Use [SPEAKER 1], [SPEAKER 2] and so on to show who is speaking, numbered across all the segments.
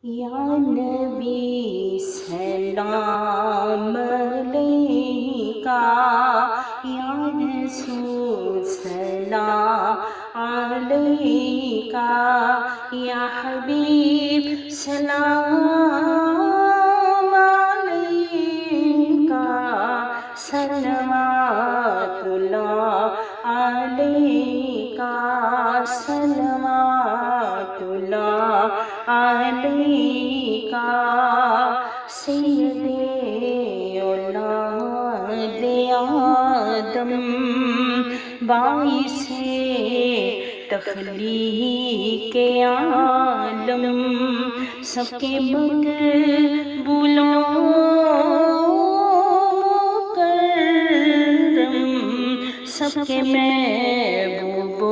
[SPEAKER 1] یا نبی سلام علیکہ، یا رسول سلام علیکہ، یا حبیب سلام علیکہ، صلوات اللہ علیکہ، صلوات اللہ علیکہ، سید اولاد آدم، باعث تخلیق عالم، سب کے مقبول و مکرم، سب کے محبوب و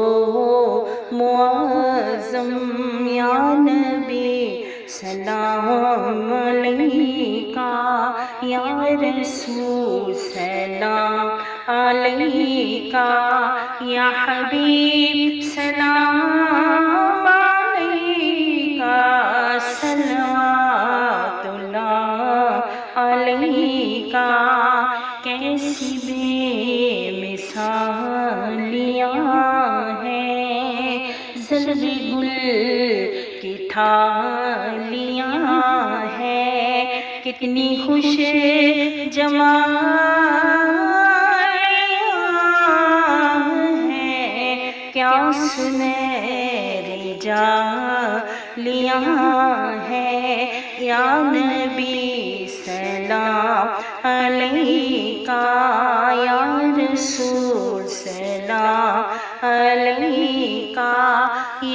[SPEAKER 1] معظم، یا نبی سلام علیکہ، یا رسول سلام علیکہ، یا حبیب سلام علیکہ، صلوات اللہ علیکہ، کیسی بے مثالیاں ہیں زلف گل کی تھالیاں ہیں، کتنی خوش جمالیاں ہیں، کیا سنہری جالیاں ہیں، یا نبی سلام علیکہ، یا رسول سلام علیکہ،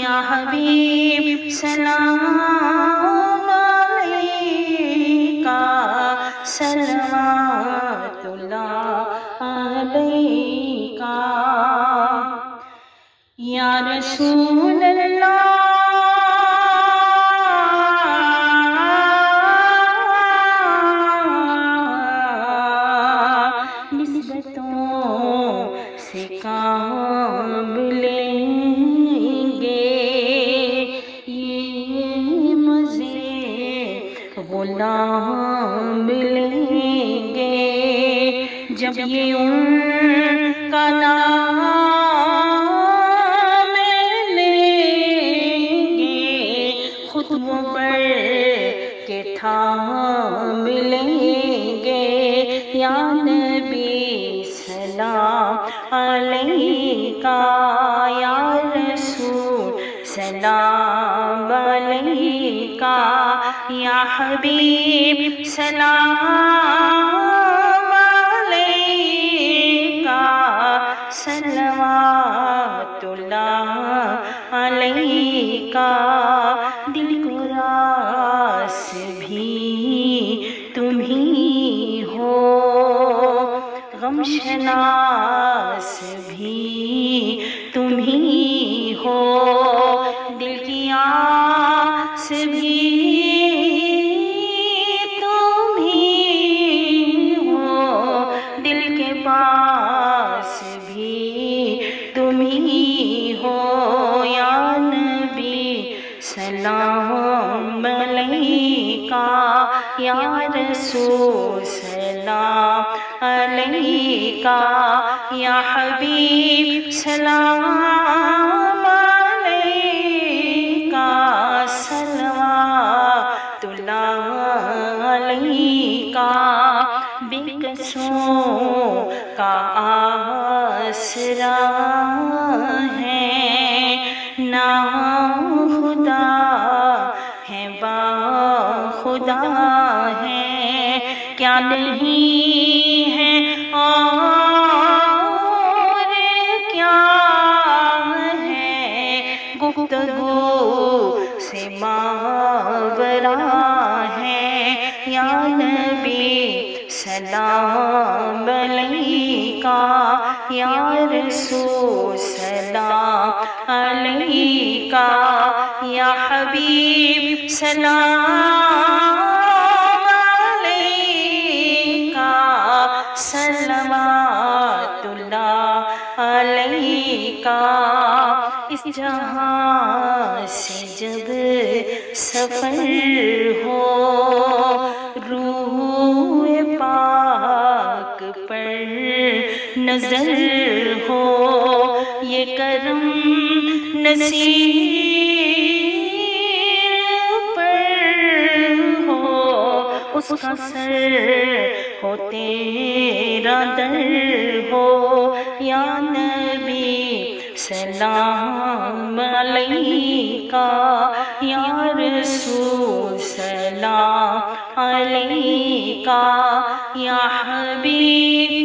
[SPEAKER 1] یا حبیب سلام علیکہ، صلوات اللہ علیکہ، یا رسول اللہ نسبتوں سے کام لیں گے، یہ مزے غلام لیں گے، جب یہ ان کا نام لیں گے، خود وہ بڑھ کے تھام لیں گے، یا نبی سلام علیکہ، یا رسول سلام علیکہ، یا حبیب سلام علیکہ، صلوات اللہ علیکہ، دل کو راس بھی تم ہی ہو، غم شناس بھی تم ہی ہو، دل کی آس بھی تم ہی ہو، دل کے پاس بھی تم ہی ہو، یا نبی سلام علیکہ، یا رسول سلام علیکہ، یا حبیب سلام علیکہ، صلوات اللہ علیکہ، بے کسوں کا آسرا ہے، نا خدا ہے با خدا ہے، کیا نہیں ہے اور کیا ہے، گفتگو سے ماورا ہے، یا نبی سلام علیکہ، یا رسول سلام علیکہ، یا حبیب سلام علیکہ، صلوات اللہ علیکہ، اس جہاں سے جب سفر ہو، روح پاک پر نظر ہو، یہ کرم نصیب پر ہو، اس کا سر ہو تیرا در ہو، یا نبی سلام علیکہ، یا رسول سلام علیکہ، یا حبیب